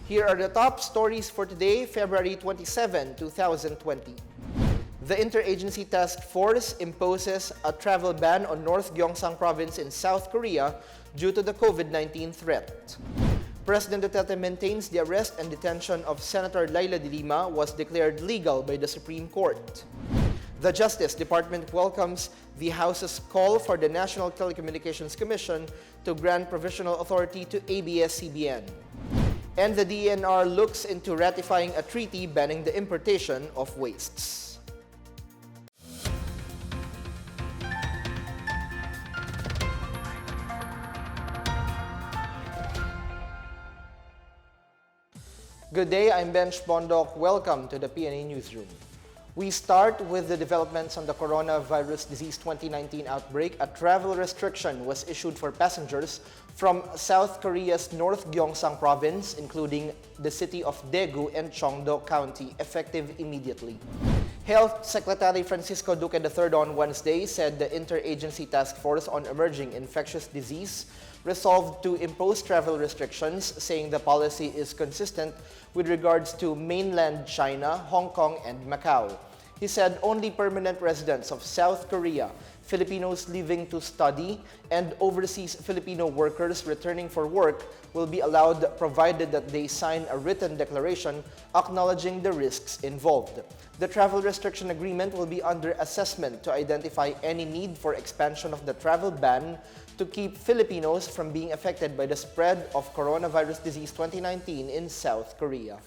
Here are the top stories for today, February 27, 2020. The Interagency Task Force imposes a travel ban on North Gyeongsang Province in South Korea due to the COVID-19 threat. President Duterte maintains the arrest and detention of Senator Laila de Lima was declared legal by the Supreme Court. The Justice Department welcomes the House's call for the National Telecommunications Commission to grant provisional authority to ABS-CBN. And the DENR looks into ratifying a treaty banning the importation of wastes. Good day, I'm Bench Bondok. Welcome to the PNA Newsroom. We start with the developments on the coronavirus disease 2019 outbreak. A travel restriction was issued for passengers from South Korea's North Gyeongsang Province, including the city of Daegu and Cheongdo County, effective immediately. Health Secretary Francisco Duque III on Wednesday said the Interagency Task Force on Emerging Infectious Disease resolved to impose travel restrictions, saying the policy is consistent with regards to mainland China, Hong Kong, and Macau. He said only permanent residents of South Korea, Filipinos leaving to study, and overseas Filipino workers returning for work will be allowed, provided that they sign a written declaration acknowledging the risks involved. The travel restriction agreement will be under assessment to identify any need for expansion of the travel ban to keep Filipinos from being affected by the spread of coronavirus disease 2019 in South Korea.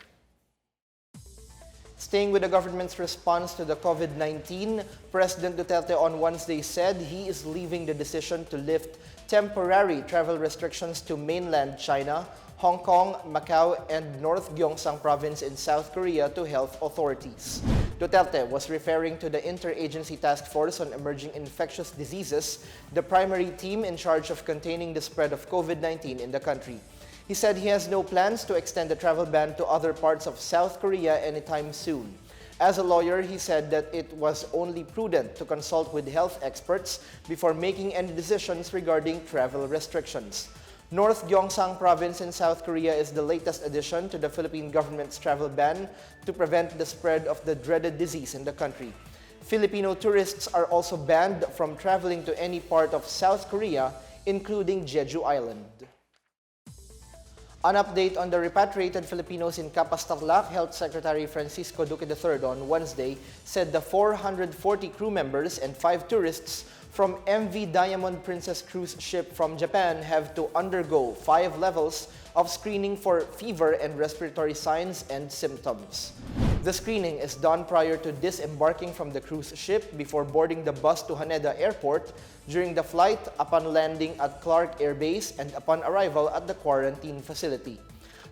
Staying with the government's response to the COVID-19, President Duterte on Wednesday said he is leaving the decision to lift temporary travel restrictions to mainland China, Hong Kong, Macau, and North Gyeongsang Province in South Korea to health authorities. Duterte was referring to the Interagency Task Force on Emerging Infectious Diseases, the primary team in charge of containing the spread of COVID-19 in the country. He said he has no plans to extend the travel ban to other parts of South Korea anytime soon. As a lawyer, he said that it was only prudent to consult with health experts before making any decisions regarding travel restrictions. North Gyeongsang Province in South Korea is the latest addition to the Philippine government's travel ban to prevent the spread of the dreaded disease in the country. Filipino tourists are also banned from traveling to any part of South Korea, including Jeju Island. An update on the repatriated Filipinos in Capas, Tarlac, Health Secretary Francisco Duque III on Wednesday said the 440 crew members and 5 tourists from MV Diamond Princess cruise ship from Japan have to undergo 5 levels of screening for fever and respiratory signs and symptoms. The screening is done prior to disembarking from the cruise ship, before boarding the bus to Haneda Airport, during the flight, upon landing at Clark Air Base, and upon arrival at the quarantine facility.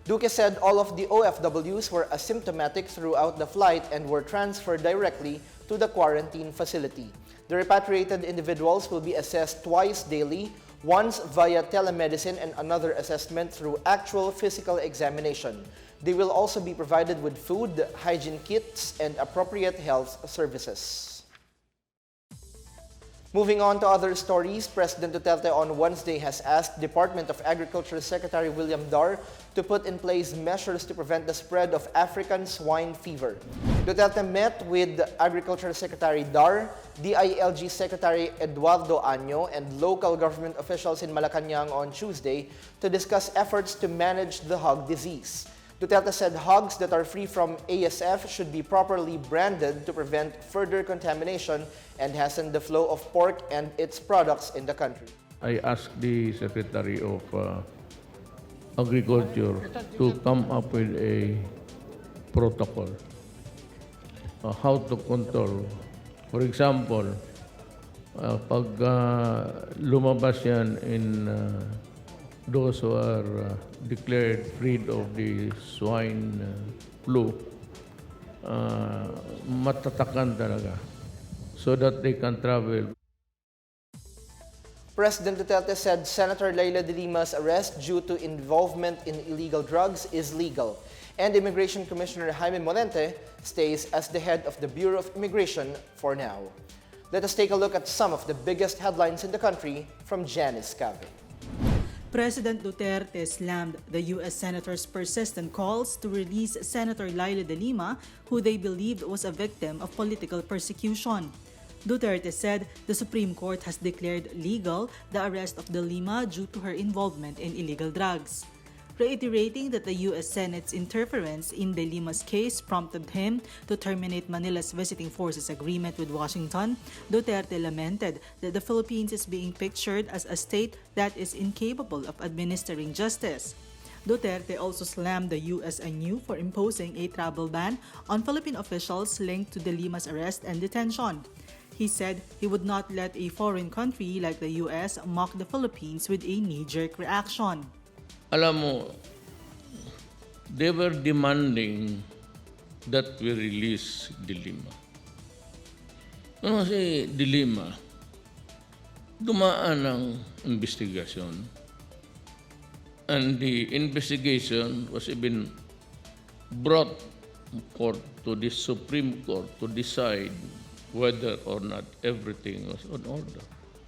Duque said all of the OFWs were asymptomatic throughout the flight and were transferred directly to the quarantine facility. The repatriated individuals will be assessed twice daily, once via telemedicine and another assessment through actual physical examination. They will also be provided with food, hygiene kits, and appropriate health services. Moving on to other stories, President Duterte on Wednesday has asked Department of Agriculture Secretary William Dar to put in place measures to prevent the spread of African swine fever. Duterte met with Agriculture Secretary Dar, DILG Secretary Eduardo Año, and local government officials in Malacanang on Tuesday to discuss efforts to manage the hog disease. Duterte said hogs that are free from ASF should be properly branded to prevent further contamination and hasten the flow of pork and its products in the country. I asked the Secretary of Agriculture to come up with a protocol how to control. For example, pag lumabas yan in those who are declared freed of the swine flu, matatakan talaga so that they can travel. President Duterte said Senator Laila de Lima's arrest due to involvement in illegal drugs is legal, and Immigration Commissioner Jaime Morente stays as the head of the Bureau of Immigration for now. Let us take a look at some of the biggest headlines in the country from Janice Cave. President Duterte slammed the U.S. Senator's persistent calls to release Senator Laila de Lima, who they believed was a victim of political persecution. Duterte said the Supreme Court has declared legal the arrest of de Lima due to her involvement in illegal drugs. Reiterating that the U.S. Senate's interference in de Lima's case prompted him to terminate Manila's visiting forces agreement with Washington, Duterte lamented that the Philippines is being pictured as a state that is incapable of administering justice. Duterte also slammed the U.S. anew for imposing a travel ban on Philippine officials linked to de Lima's arrest and detention. He said he would not let a foreign country like the U.S. mock the Philippines with a knee-jerk reaction. Alam mo, they were demanding that we release De Lima. Ano si De Lima? Dumaan ang investigasyon. And the investigation was even brought court to the Supreme Court to decide whether or not everything was on order.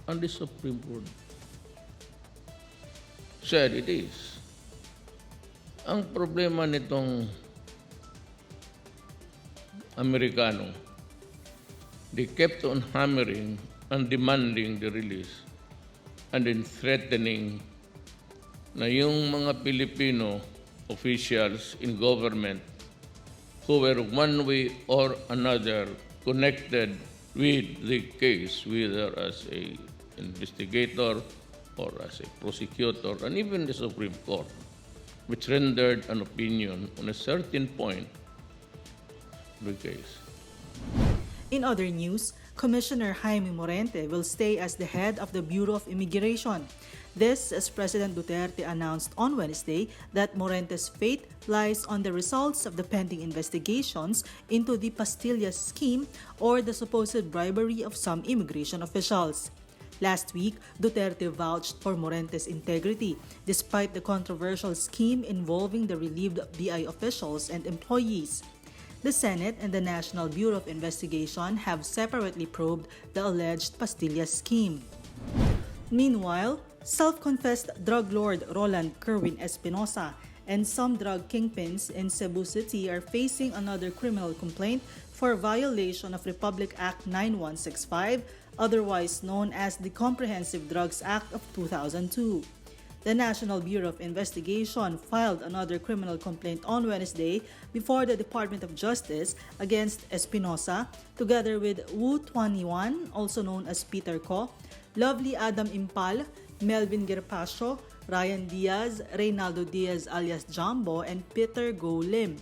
And the Supreme Court said it is. Ang problema nitong Amerikano, they kept on hammering and demanding the release and then threatening na yung mga Filipino officials in government who were one way or another connected with the case, whether as a investigator or as a prosecutor, and even the Supreme Court, which rendered an opinion on a certain point of the case. In other news, Commissioner Jaime Morente will stay as the head of the Bureau of Immigration. This as President Duterte announced on Wednesday that Morente's fate lies on the results of the pending investigations into the Pastillas scheme or the supposed bribery of some immigration officials. Last week, Duterte vouched for Morente's integrity despite the controversial scheme involving the relieved BI officials and employees. The Senate and the National Bureau of Investigation have separately probed the alleged Pastillas scheme. Meanwhile, self-confessed drug lord Roland Kerwin Espinosa and some drug kingpins in Cebu City are facing another criminal complaint for violation of Republic Act 9165, otherwise known as the Comprehensive Drugs Act of 2002. The National Bureau of Investigation filed another criminal complaint on Wednesday before the Department of Justice against Espinosa, together with Wu 21, also known as Peter Ko, Lovely Adam Impal, Melvin Gerpacio, Ryan Diaz, Reynaldo Diaz alias Jumbo, and Peter Go Lim.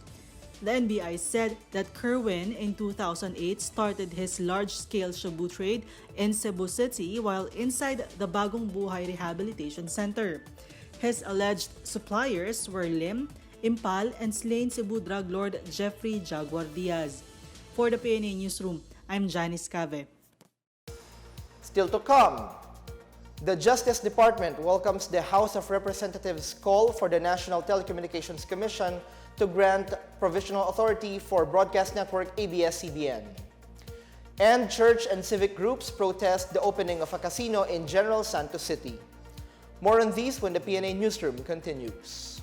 The NBI said that Kerwin in 2008 started his large-scale shabu trade in Cebu City while inside the Bagong Buhay Rehabilitation Center. His alleged suppliers were Lim, Impal, and slain Cebu drug lord Jeffrey Jaguar Diaz. For the PNA Newsroom, I'm Janice Cave. Still to come, the Justice Department welcomes the House of Representatives' call for the National Telecommunications Commission to grant provisional authority for broadcast network ABS-CBN. And church and civic groups protest the opening of a casino in General Santos City. More on these when the PNA Newsroom continues.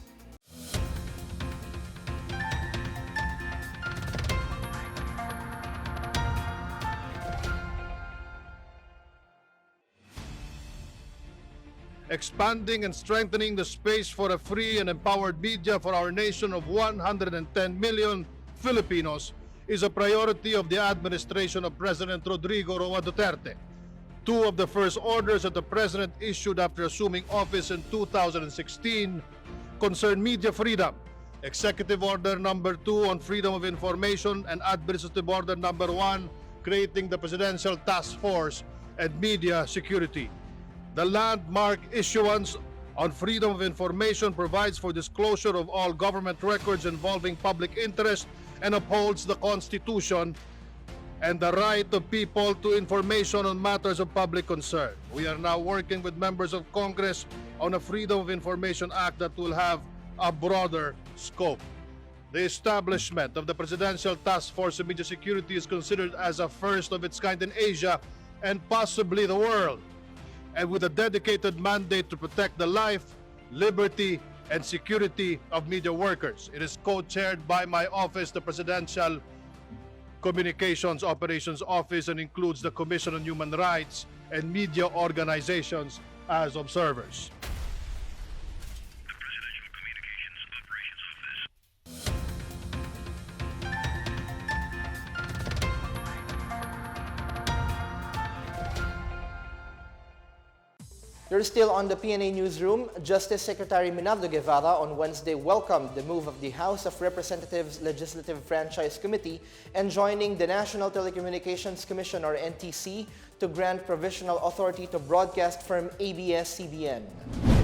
Expanding and strengthening the space for a free and empowered media for our nation of 110 million Filipinos is a priority of the administration of President Rodrigo Roa Duterte. Two of the first orders that the President issued after assuming office in 2016 concern media freedom. Executive Order Number 2 on Freedom of Information and Administrative Order Number 1 creating the Presidential Task Force and Media Security. The landmark issuance on freedom of information provides for disclosure of all government records involving public interest and upholds the Constitution and the right of people to information on matters of public concern. We are now working with members of Congress on a Freedom of Information Act that will have a broader scope. The establishment of the Presidential Task Force on Media Security is considered as a first of its kind in Asia and possibly the world, and with a dedicated mandate to protect the life, liberty, and security of media workers. It is co-chaired by my office, the Presidential Communications Operations Office, and includes the Commission on Human Rights and media organizations as observers. You're still on the PNA Newsroom. Justice Secretary Minardo Guevara on Wednesday welcomed the move of the House of Representatives Legislative Franchise Committee enjoining the National Telecommunications Commission or NTC to grant provisional authority to broadcast firm ABS-CBN.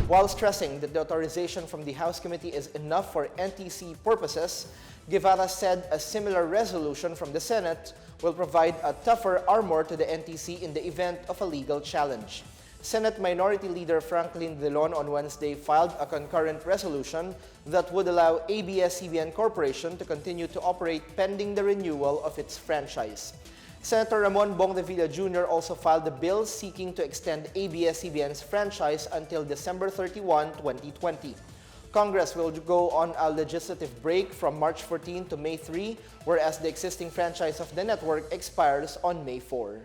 While stressing that the authorization from the House Committee is enough for NTC purposes, Guevara said a similar resolution from the Senate will provide a tougher armor to the NTC in the event of a legal challenge. Senate Minority Leader Franklin Dillon on Wednesday filed a concurrent resolution that would allow ABS-CBN Corporation to continue to operate pending the renewal of its franchise. Senator Ramon Bong Revilla Jr. also filed a bill seeking to extend ABS-CBN's franchise until December 31, 2020. Congress will go on a legislative break from March 14 to May 3, whereas the existing franchise of the network expires on May 4.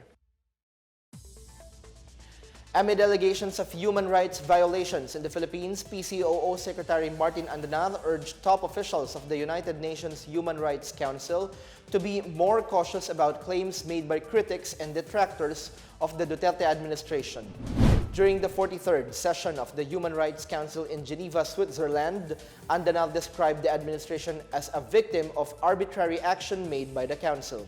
Amid allegations of human rights violations in the Philippines, PCOO Secretary Martin Andanar urged top officials of the United Nations Human Rights Council to be more cautious about claims made by critics and detractors of the Duterte administration. During the 43rd session of the Human Rights Council in Geneva, Switzerland, Andanar described the administration as a victim of arbitrary action made by the council.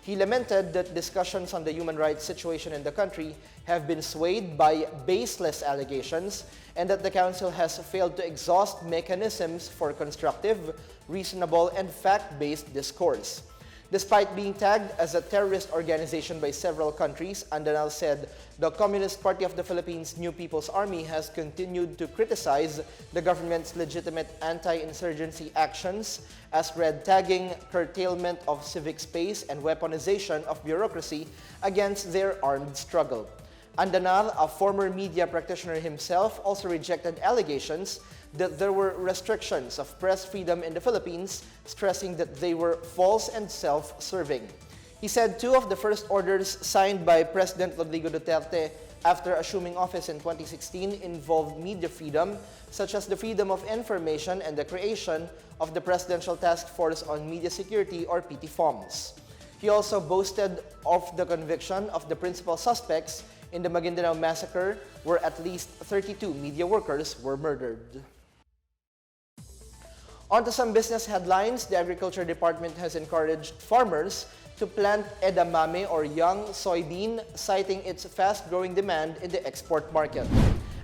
He lamented that discussions on the human rights situation in the country have been swayed by baseless allegations and that the Council has failed to exhaust mechanisms for constructive, reasonable, and fact-based discourse. Despite being tagged as a terrorist organization by several countries, Andanar said the Communist Party of the Philippines New People's Army has continued to criticize the government's legitimate anti-insurgency actions as red tagging, curtailment of civic space, and weaponization of bureaucracy against their armed struggle. Andanar, a former media practitioner himself, also rejected allegations that there were restrictions of press freedom in the Philippines, stressing that they were false and self-serving. He said two of the first orders signed by President Rodrigo Duterte after assuming office in 2016 involved media freedom, such as the freedom of information and the creation of the Presidential Task Force on Media Security or PTFOMS. He also boasted of the conviction of the principal suspects in the Maguindanao massacre, where at least 32 media workers were murdered. On to some business headlines. The Agriculture Department has encouraged farmers to plant edamame or young soybean, citing its fast-growing demand in the export market.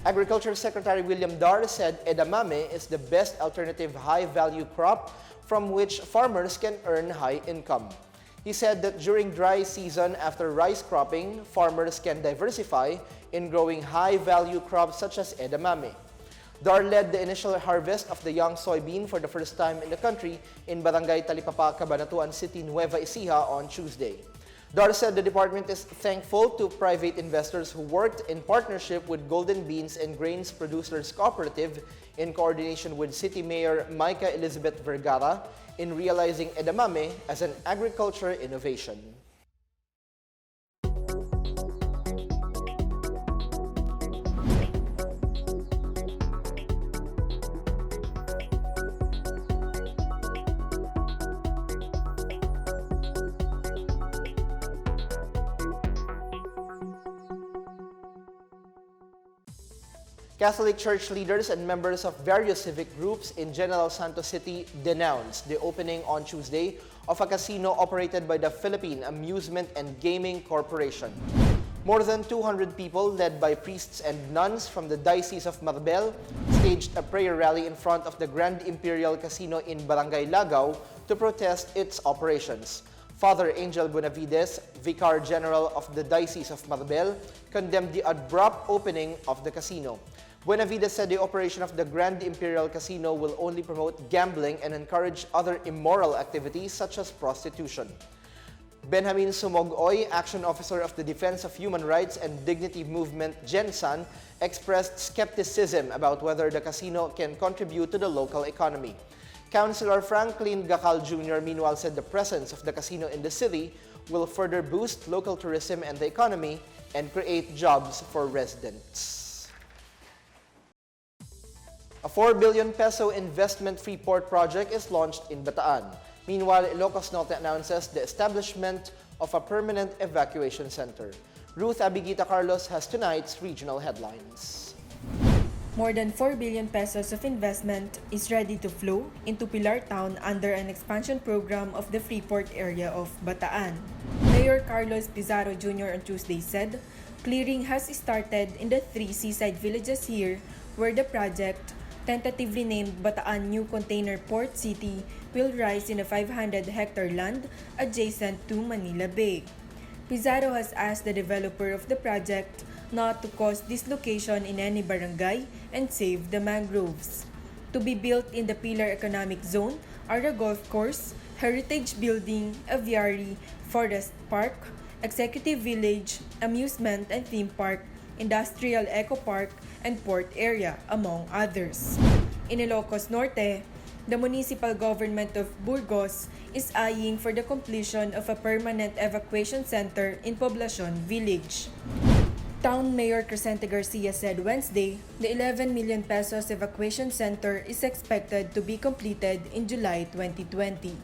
Agriculture Secretary William Dar said edamame is the best alternative high-value crop from which farmers can earn high income. He said that during dry season after rice cropping, farmers can diversify in growing high-value crops such as edamame. Dar led the initial harvest of the young soybean for the first time in the country in Barangay Talipapa, Cabanatuan City, Nueva Ecija on Tuesday. Dar said the department is thankful to private investors who worked in partnership with Golden Beans and Grains Producers Cooperative in coordination with City Mayor Micah Elizabeth Vergara in realizing edamame as an agriculture innovation. Catholic Church leaders and members of various civic groups in General Santos City denounced the opening on Tuesday of a casino operated by the Philippine Amusement and Gaming Corporation. More than 200 people, led by priests and nuns from the Diocese of Marbel, staged a prayer rally in front of the Grand Imperial Casino in Barangay Lagaw to protest its operations. Father Angel Buenavides, Vicar General of the Diocese of Marbel, condemned the abrupt opening of the casino. Buenavides said the operation of the Grand Imperial Casino will only promote gambling and encourage other immoral activities such as prostitution. Benjamin Sumogoy, Action Officer of the Defense of Human Rights and Dignity Movement, GENSAN, expressed skepticism about whether the casino can contribute to the local economy. Councilor Franklin Gacal Jr. meanwhile said the presence of the casino in the city will further boost local tourism and the economy and create jobs for residents. A 4 billion peso investment-free port project is launched in Bataan. Meanwhile, Ilocos Norte announces the establishment of a permanent evacuation center. Ruth Abigita Carlos has tonight's regional headlines. More than 4 billion pesos of investment is ready to flow into Pilar Town under an expansion program of the Freeport area of Bataan. Mayor Carlos Pizarro Jr. on Tuesday said, clearing has started in the 3 seaside villages here where the project, tentatively named Bataan New Container Port City, will rise in a 500-hectare land adjacent to Manila Bay. Pizarro has asked the developer of the project not to cause dislocation in any barangay and save the mangroves. To be built in the Pilar Economic Zone are a golf course, heritage building, aviary, forest park, executive village, amusement and theme park, industrial eco park, and port area, among others. In Ilocos Norte, the municipal government of Burgos is eyeing for the completion of a permanent evacuation center in Poblacion Village. Town Mayor Crescente Garcia said Wednesday, the 11 million pesos evacuation center is expected to be completed in July 2020.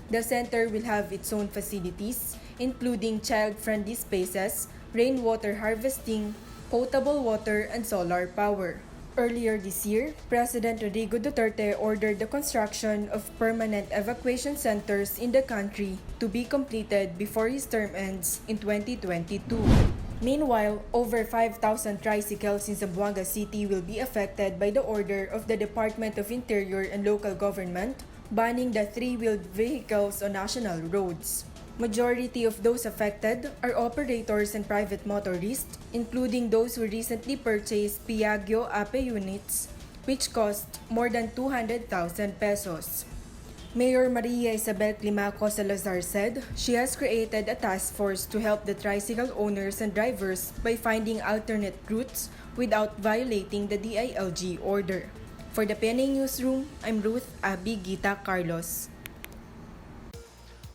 The center will have its own facilities, including child-friendly spaces, rainwater harvesting, potable water, and solar power. Earlier this year, President Rodrigo Duterte ordered the construction of permanent evacuation centers in the country to be completed before his term ends in 2022. Meanwhile, over 5,000 tricycles in Zamboanga City will be affected by the order of the Department of Interior and Local Government banning the three-wheeled vehicles on national roads. Majority of those affected are operators and private motorists, including those who recently purchased Piaggio Ape units, which cost more than 200,000 pesos. Mayor Maria Isabel Climaco Salazar said she has created a task force to help the tricycle owners and drivers by finding alternate routes without violating the DILG order. For the PNA Newsroom, I'm Ruth Abigita Carlos.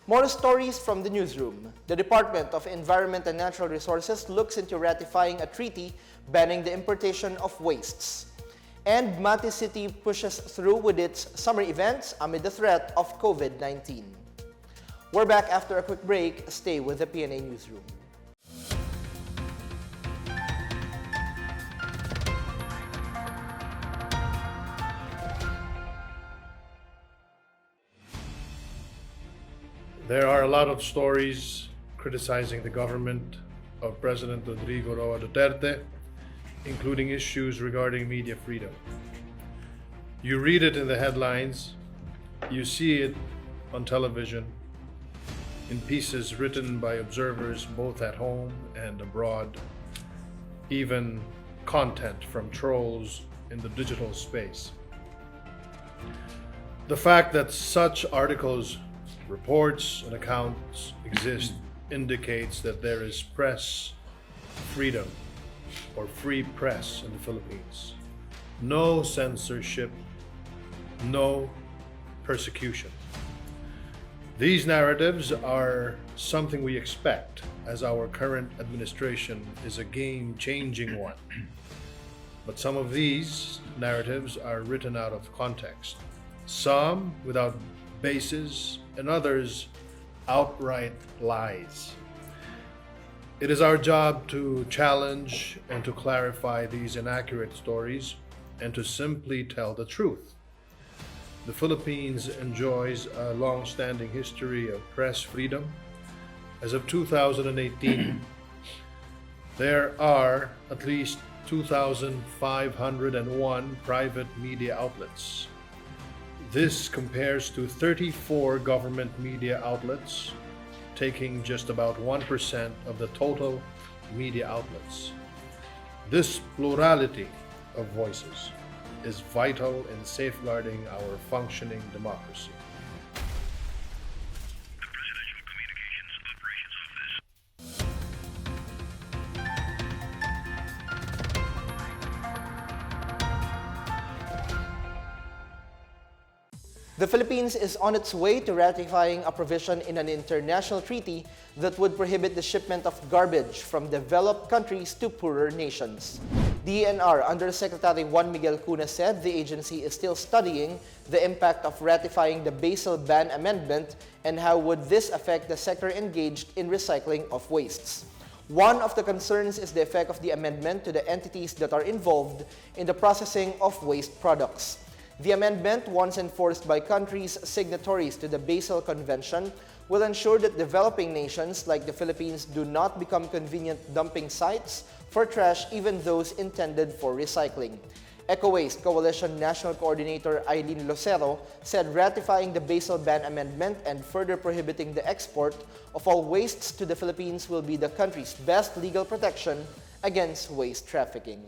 More stories from the newsroom. The Department of Environment and Natural Resources looks into ratifying a treaty banning the importation of wastes. And Mati City pushes through with its summer events amid the threat of COVID-19. We're back after a quick break. Stay with the PNA Newsroom. There are a lot of stories criticizing the government of President Rodrigo Roa Duterte, including issues regarding media freedom. You read it in the headlines, you see it on television, in pieces written by observers both at home and abroad, even content from trolls in the digital space. The fact that such articles, reports, and accounts exist indicates that there is press freedom or free press in the Philippines. No censorship, no persecution. These narratives are something we expect, as our current administration is a game-changing one. But some of these narratives are written out of context, some without basis, and others outright lies. It is our job to challenge and to clarify these inaccurate stories and to simply tell the truth. The Philippines enjoys a long-standing history of press freedom. As of 2018, there are at least 2,501 private media outlets. This compares to 34 government media outlets, taking just about 1% of the total media outlets. This plurality of voices is vital in safeguarding our functioning democracy. The Presidential Communications Operations The Philippines is on its way to ratifying a provision in an international treaty that would prohibit the shipment of garbage from developed countries to poorer nations. DENR Undersecretary Juan Miguel Cuna said the agency is still studying the impact of ratifying the Basel Ban Amendment and how would this affect the sector engaged in recycling of wastes. One of the concerns is the effect of the amendment to the entities that are involved in the processing of waste products. The amendment, once enforced by countries signatories to the Basel Convention, will ensure that developing nations like the Philippines do not become convenient dumping sites for trash, even those intended for recycling. Eco-Waste Coalition National Coordinator Eileen Lucero said ratifying the Basel Ban Amendment and further prohibiting the export of all wastes to the Philippines will be the country's best legal protection against waste trafficking.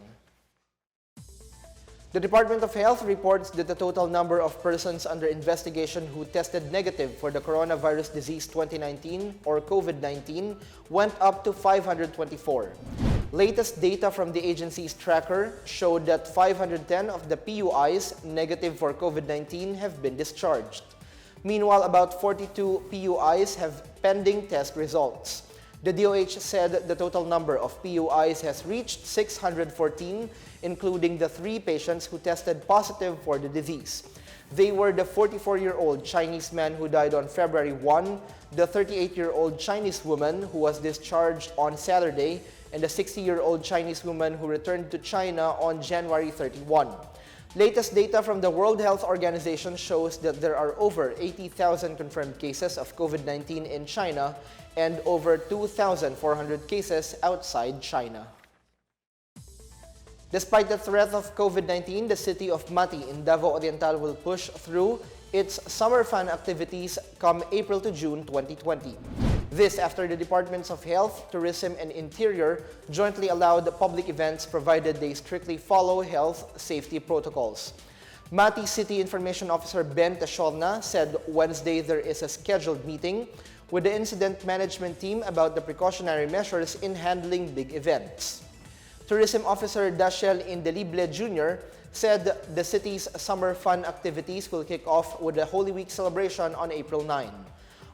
The Department of Health reports that the total number of persons under investigation who tested negative for the coronavirus disease 2019 or COVID-19 went up to 524. Latest data from the agency's tracker showed that 510 of the PUIs negative for COVID-19 have been discharged. Meanwhile, about 42 PUIs have pending test results. The DOH said the total number of PUIs has reached 614, including the 3 patients who tested positive for the disease. They were the 44-year-old Chinese man who died on February 1, the 38-year-old Chinese woman who was discharged on Saturday, and the 60-year-old Chinese woman who returned to China on January 31. Latest data from the World Health Organization shows that there are over 80,000 confirmed cases of COVID-19 in China and over 2,400 cases outside China. Despite the threat of COVID-19, the city of Mati in Davao Oriental will push through its summer fun activities come April to June 2020. This after the Departments of Health, Tourism, and Interior jointly allowed public events provided they strictly follow health safety protocols. Mati City Information Officer Ben Tashorna said Wednesday there is a scheduled meeting with the incident management team about the precautionary measures in handling big events. Tourism Officer Dashiell Indelible Jr. said the city's summer fun activities will kick off with a Holy Week celebration on April 9.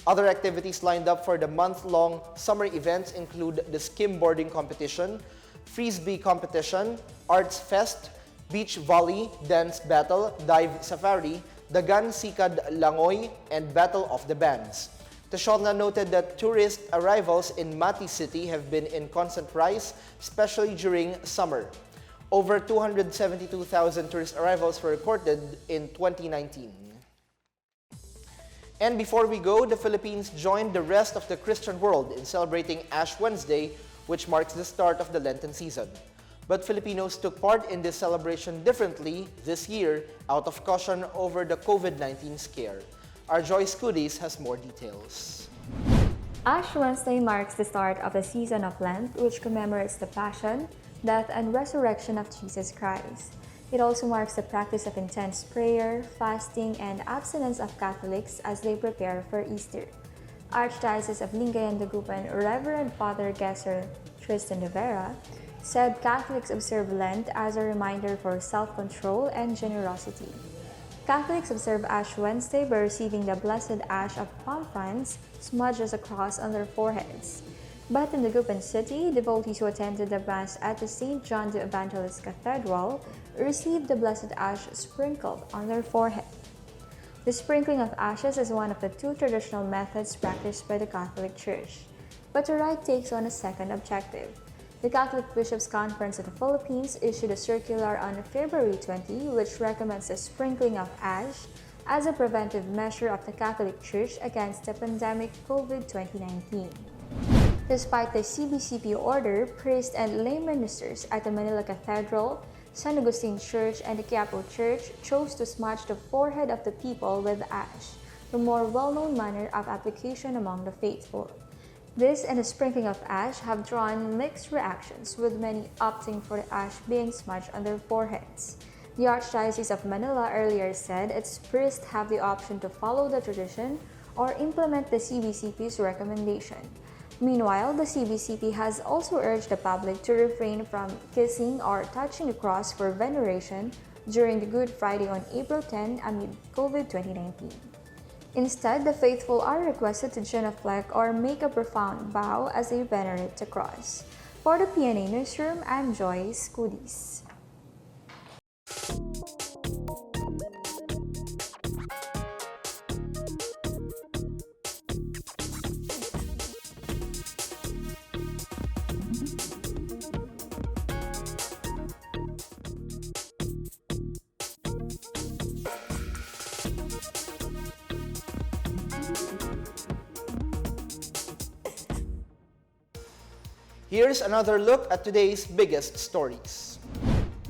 Other activities lined up for the month-long summer events include the skimboarding competition, frisbee competition, arts fest, beach volley, dance battle, dive safari, Dagan Sikad Langoy, and Battle of the Bands. Tashorna noted that tourist arrivals in Mati City have been in constant rise, especially during summer. Over 272,000 tourist arrivals were recorded in 2019. And before we go, the Philippines joined the rest of the Christian world in celebrating Ash Wednesday, which marks the start of the Lenten season. But Filipinos took part in this celebration differently this year out of caution over the COVID-19 scare. Our Joyce Cudis has more details. Ash Wednesday marks the start of the season of Lent, which commemorates the Passion, Death, and Resurrection of Jesus Christ. It also marks the practice of intense prayer, fasting, and abstinence of Catholics as they prepare for Easter. Archdiocese of Lingayen Dagupan Reverend Father Gesser Tristan de Vera said Catholics observe Lent as a reminder for self-control and generosity. Catholics observe Ash Wednesday by receiving the blessed ash of palm fronds smudged as a cross on their foreheads. But in Dagupan City, devotees who attended the Mass at the St. John the Evangelist Cathedral received the blessed ash sprinkled on their forehead. The sprinkling of ashes is one of the 2 traditional methods practiced by the Catholic Church. But the rite takes on a second objective. The Catholic Bishops' Conference of the Philippines issued a circular on February 20 which recommends the sprinkling of ash as a preventive measure of the Catholic Church against the pandemic COVID-2019. Despite the CBCP order, priests and lay ministers at the Manila Cathedral, San Agustin Church, and the Quiapo Church chose to smudge the forehead of the people with ash, the more well-known manner of application among the faithful. This and the sprinkling of ash have drawn mixed reactions, with many opting for the ash being smudged on their foreheads. The Archdiocese of Manila earlier said its priests have the option to follow the tradition or implement the CBCP's recommendation. Meanwhile, the CBCP has also urged the public to refrain from kissing or touching the cross for veneration during the Good Friday on April 10 amid COVID-2019. Instead, the faithful are requested to genuflect or make a profound bow as they venerate the cross. For the PNA Newsroom, I'm Joyce Cudis. Here's another look at today's biggest stories.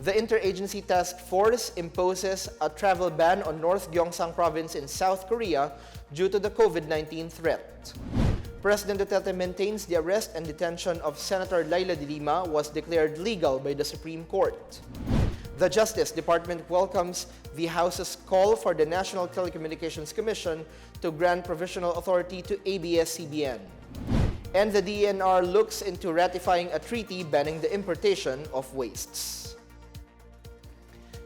The Interagency Task Force imposes a travel ban on North Gyeongsang Province in South Korea due to the COVID-19 threat. President Duterte maintains the arrest and detention of Senator Laila de Lima was declared legal by the Supreme Court. The Justice Department welcomes the House's call for the National Telecommunications Commission to grant provisional authority to ABS-CBN. And the DENR looks into ratifying a treaty banning the importation of wastes.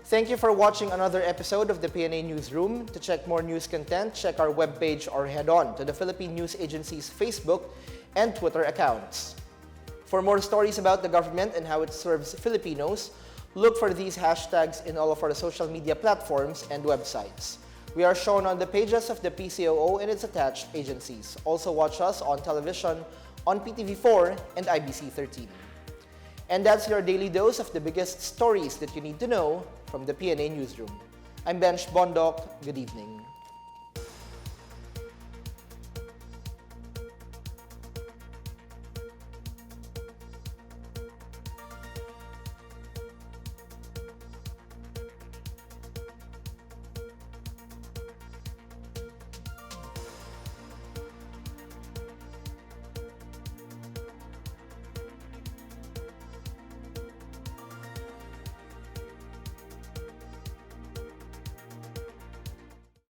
Thank you for watching another episode of the PNA Newsroom. To check more news content, check our webpage or head on to the Philippine News Agency's Facebook and Twitter accounts. For more stories about the government and how it serves Filipinos, look for these hashtags in all of our social media platforms and websites. We are shown on the pages of the PCOO and its attached agencies. Also watch us on television on PTV4 and IBC13. And that's your daily dose of the biggest stories that you need to know from the PNA Newsroom. I'm Bench Bondok. Good evening.